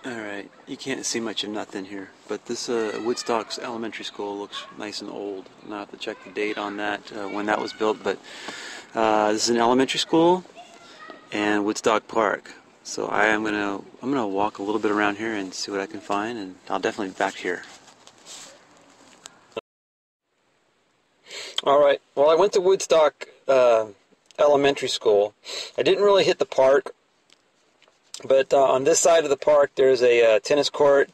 Alright, you can't see much of nothing here, but this Woodstock's elementary school looks nice and old. I'll have to check the date on that, when that was built, but this is an elementary school and Woodstock Park. So I'm gonna walk a little bit around here and see what I can find, and I'll definitely be back here. Alright, well, I went to Woodstock Elementary School. I didn't really hit the park. But on this side of the park, there's a tennis court,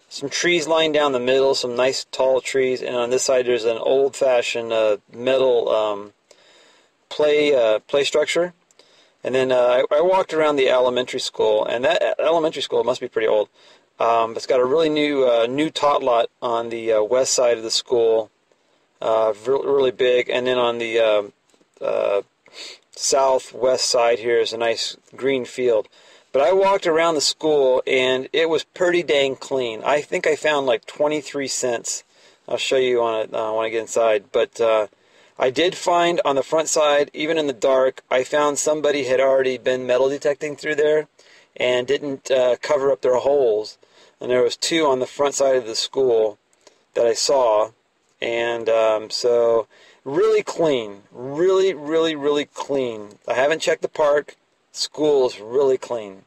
some trees lying down the middle, some nice tall trees, and on this side there's an old-fashioned metal play structure. And then I walked around the elementary school, and that elementary school must be pretty old. It's got a really new tot lot on the west side of the school, really big, and then on the southwest side here is a nice green field. But I walked around the school, and it was pretty dang clean. I think I found like 23 cents. I'll show you on it when I get inside. But I did find on the front side, even in the dark, I found somebody had already been metal detecting through there and didn't cover up their holes. And there was 2 on the front side of the school that I saw. And so really clean. Really, really, really clean. I haven't checked the park. School is really clean.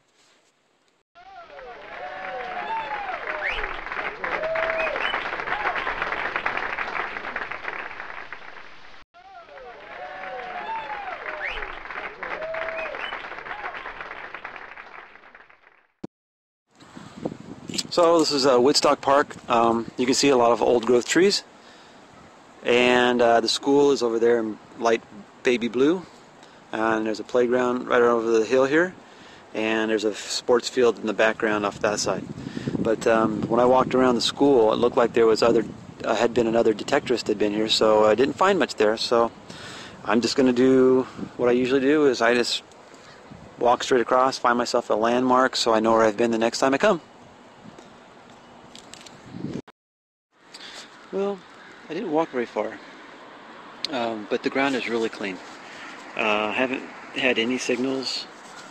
So this is Wittstock Park. You can see a lot of old growth trees, and the school is over there in light baby blue. And there's a playground right over the hill here, and there's a sports field in the background off that side. But when I walked around the school, it looked like there was had been another detectorist had been here, so I didn't find much there. So I'm just going to do what I usually do: is I just walk straight across, find myself a landmark, so I know where I've been the next time I come. Well, I didn't walk very far, but the ground is really clean. I haven't had any signals,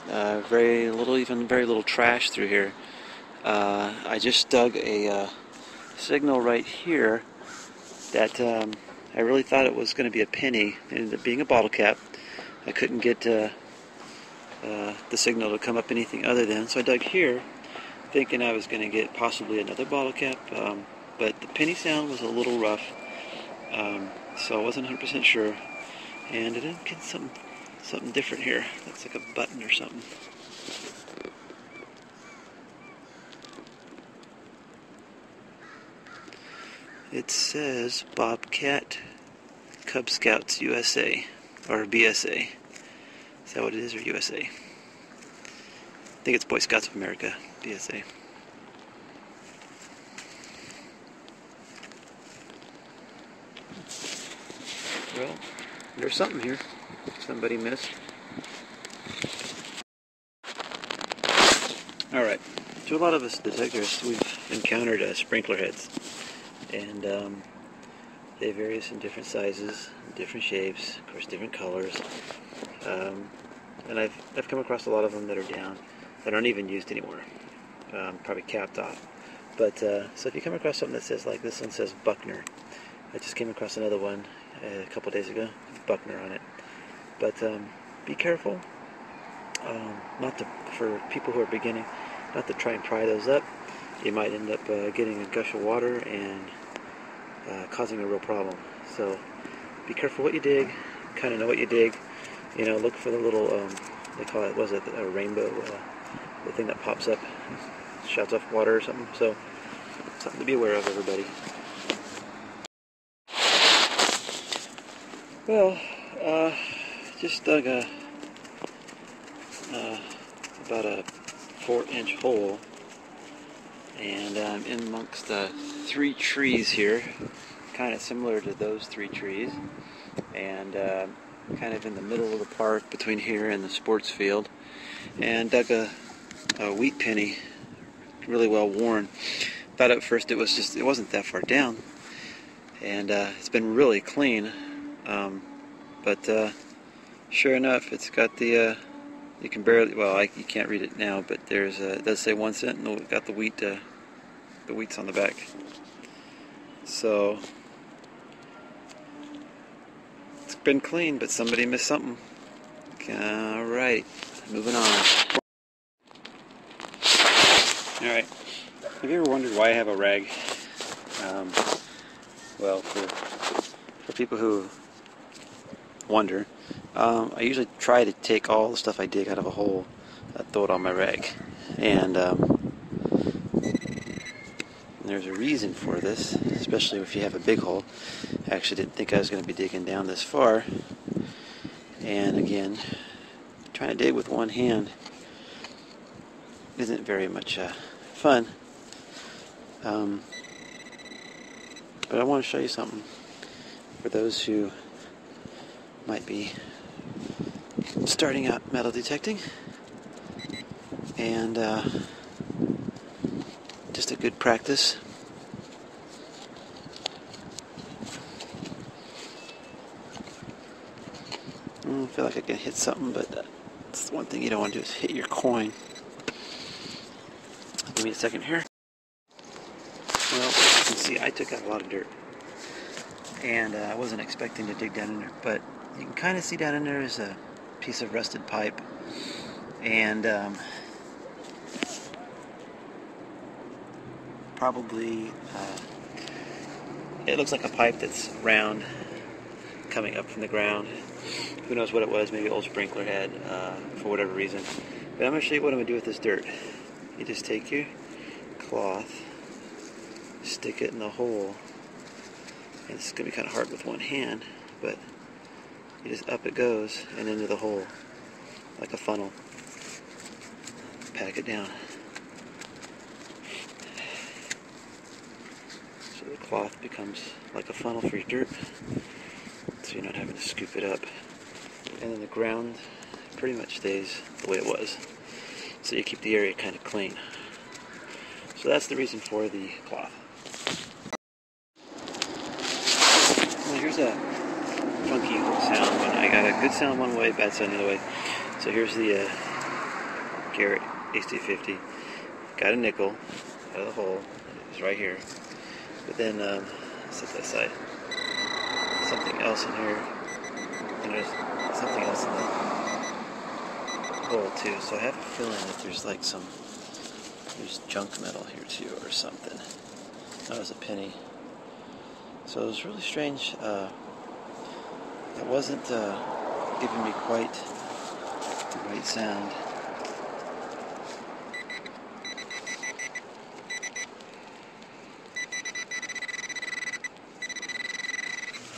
very little trash through here. I just dug a signal right here that I really thought it was going to be a penny. It ended up being a bottle cap. I couldn't get the signal to come up anything other than, so I dug here thinking I was going to get possibly another bottle cap, but the penny sound was a little rough, so I wasn't 100% sure. And I didn't get something different here. That's like a button or something. It says Bobcat Cub Scouts USA, or BSA. Is that what it is, or USA? I think it's Boy Scouts of America, BSA. Well, there's something here somebody missed. Alright, so a lot of us detectors, we've encountered sprinkler heads, and they vary in different sizes, different shapes, of course different colors, and I've come across a lot of them that are down, that aren't even used anymore, probably capped off. But so if you come across something that says, like this one says Buckner, I just came across another one a couple days ago, Buckner on it. But be careful, for people who are beginning, not to try and pry those up. You might end up getting a gush of water and causing a real problem. So be careful what you dig, kind of know what you dig. You know, look for the little, they call it, was it a rainbow, the thing that pops up, shouts off water or something. So something to be aware of, everybody. Well, just dug about a 4-inch hole, and I'm in amongst 3 trees here, kind of similar to those three trees, and kind of in the middle of the park between here and the sports field, and dug a wheat penny, really well worn. Thought at first it wasn't that far down, and it's been really clean, but sure enough, it's got the you can barely, well, you can't read it now, but there's it does say 1 cent, and it's got the wheat's on the back. So it's been clean, but somebody missed something. Alright, moving on. Alright, have you ever wondered why I have a rag? Well, for people who wonder, I usually try to take all the stuff I dig out of a hole, throw it on my rag, and there's a reason for this, especially if you have a big hole. I actually didn't think I was going to be digging down this far, and again, trying to dig with one hand isn't very much fun, but I want to show you something for those who might be starting out metal detecting, and just a good practice. I feel like I can hit something, but that's the one thing you don't want to do is hit your coin. Give me a second here. Well, you can see I took out a lot of dirt, and I wasn't expecting to dig down in there, but you can kind of see down in there is a piece of rusted pipe, and probably it looks like a pipe that's round coming up from the ground. Who knows what it was? Maybe an old sprinkler head for whatever reason. But I'm going to show you what I'm going to do with this dirt. You just take your cloth, stick it in the hole, and it's going to be kind of hard with one hand, but you just up it goes and into the hole like a funnel. Pack it down. So the cloth becomes like a funnel for your dirt, so you're not having to scoop it up. And then the ground pretty much stays the way it was, so you keep the area kind of clean. So that's the reason for the cloth. Well, here's a funky sound one. I got a good sound one way, bad sound the other way. So here's the Garrett AC50. Got a nickel out of the hole. It's right here. But then set that aside. Something else in here, and there's something else in the hole too. So I have a feeling that there's like there's junk metal here too, or something. That was a penny. So it was really strange. It wasn't giving me quite the right sound.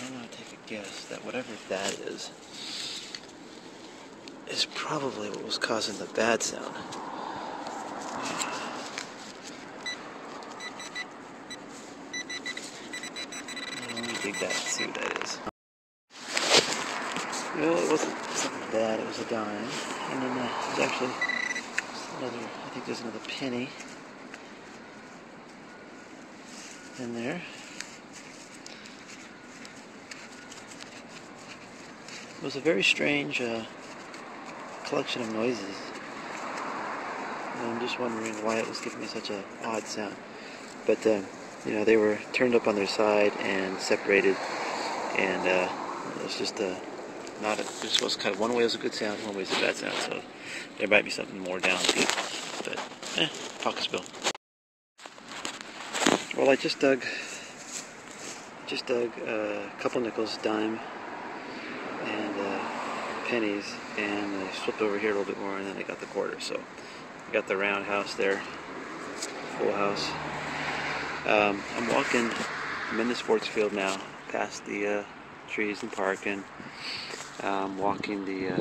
I'm going to take a guess that whatever that is probably what was causing the bad sound. Let me dig that and see what that is. Well, it wasn't something bad, it was a dime. And then there's actually another, I think there's another penny in there. It was a very strange collection of noises. And I'm just wondering why it was giving me such an odd sound. But, you know, they were turned up on their side and separated, and it was just this was kind of one way was a good sound, one way was a bad sound, so there might be something more down deep, but talk a spill. Well, I just dug a couple nickels, dime, and pennies, and I flipped over here a little bit more, and then I got the quarter. So I got the round house there, full house. I'm in the sports field now, past the trees and park, and I'm walking the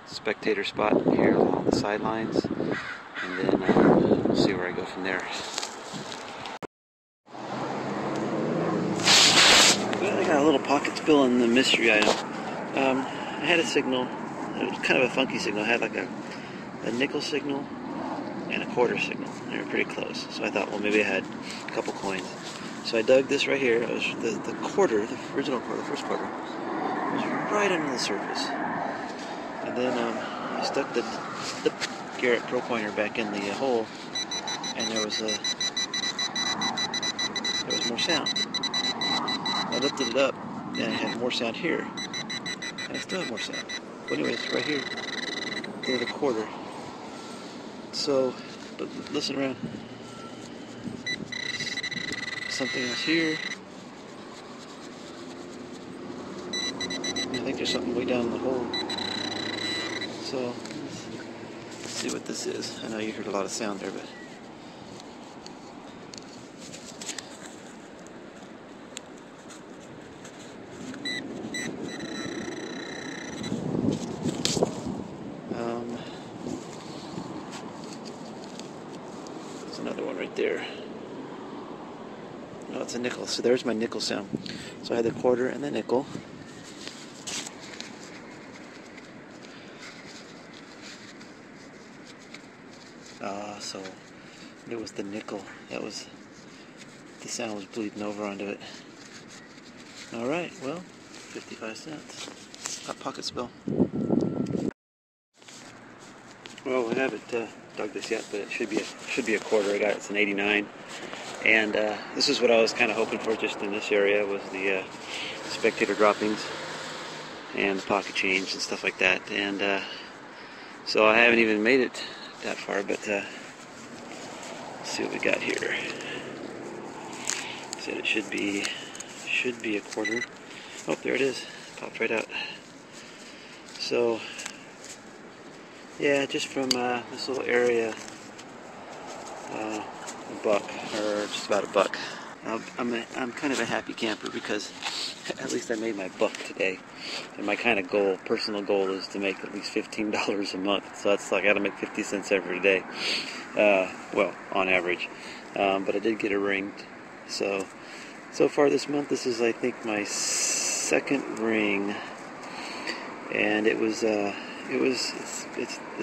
spectator spot here along the sidelines, and then we'll see where I go from there. Got a little pocket spill in the mystery item. I had a signal. It was kind of a funky signal. I had like a nickel signal and a quarter signal. They were pretty close. So I thought, well, maybe I had a couple coins. So I dug this right here. It was the quarter, the original quarter, the first quarter, was right under the surface. And then I stuck the Garrett Pro Pointer back in the hole, and there was more sound. I lifted it up, and I had more sound here, and I still have more sound. But anyway, it's right here. There's a quarter. So, but listen around. Something else here. I think there's something way down in the hole. So, let's see what this is. I know you heard a lot of sound there, but... there's another one right there. No, it's a nickel. So there's my nickel sound. So I had the quarter and the nickel. So it was the nickel. That was, the sound was bleeding over onto it. Alright, well, 55 cents. A pocket spill. Well, we haven't dug this yet, but it should be a quarter. I got it's an 89. And this is what I was kind of hoping for just in this area, was the spectator droppings and the pocket change and stuff like that. And so I haven't even made it that far, but let's see what we got here. Said it should be a quarter. Oh, there it is. Popped right out. So yeah, just from this little area, a buck, or just about a buck. I'm kind of a happy camper because at least I made my buck today. And my kind of goal, personal goal, is to make at least $15 a month. So that's like I gotta make 50 cents every day. Well, on average. But I did get a ring. So far this month, this is I think my second ring, and it's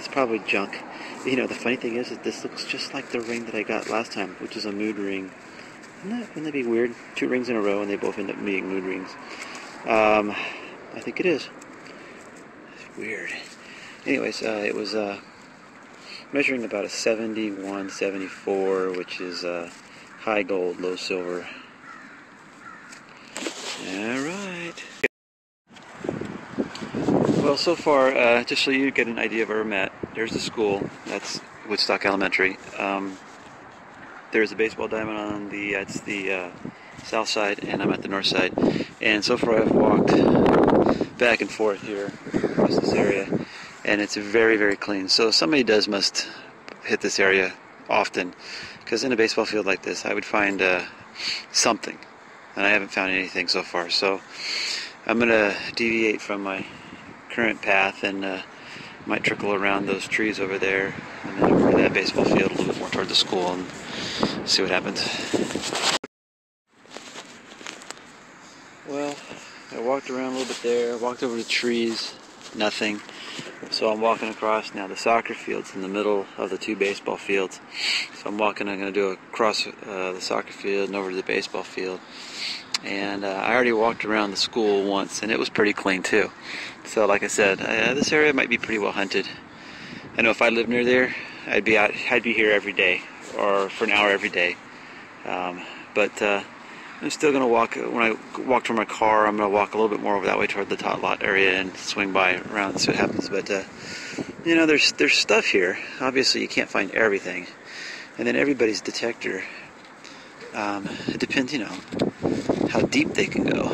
probably junk. You know, the funny thing is that this looks just like the ring that I got last time, which is a mood ring. Wouldn't that be weird? 2 rings in a row and they both end up being mood rings. I think it is. It's weird. Anyways, it was measuring about a 71, 74, which is high gold, low silver. Alright. Well, so far, just so you get an idea of where I'm at, there's the school. That's Wittstock Elementary. There's a baseball diamond on the south side, and I'm at the north side. And so far I've walked back and forth here across this area, and it's very, very clean. So somebody must hit this area often, because in a baseball field like this I would find something, and I haven't found anything so far. So I'm going to deviate from my current path and might trickle around those trees over there and then over to that baseball field a little bit more toward the school and see what happens. Well, I walked around a little bit there, walked over the trees, nothing. So I'm walking across now. The soccer field's in the middle of the 2 baseball fields. So I'm going to do across the soccer field and over to the baseball field. And I already walked around the school once, and it was pretty clean too. So like I said, this area might be pretty well hunted. I know if I lived near there, I'd be here every day, or for an hour every day. But I'm still going to walk. When I walk to my car, I'm going to walk a little bit more over that way toward the tot lot area and swing by around and see what happens. But you know, there's stuff here. Obviously, you can't find everything, and then everybody's detector. It depends, you know, how deep they can go.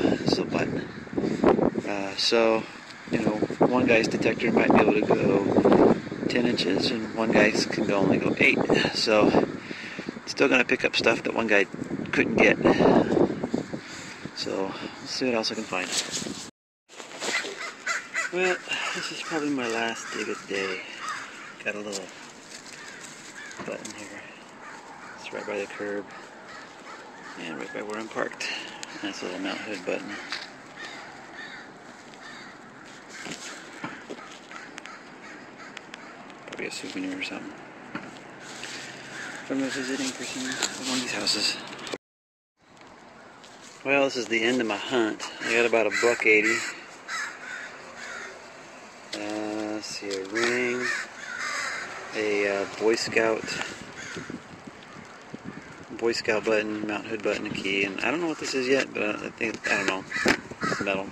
So, you know, one guy's detector might be able to go 10 inches, and one guy's can only go 8. So, still going to pick up stuff that one guy couldn't get. So, let's see what else I can find. Well, this is probably my last dig of the day. Got a little button here. It's right by the curb. And right by where I'm parked. Nice little mount hood button. Probably a souvenir or something from a visiting person at one of these houses. Well, this is the end of my hunt. I got about $1.80. Let's see, a ring, a Boy Scout button, mount hood button, a key, and I don't know what this is yet, but I don't know. It's metal.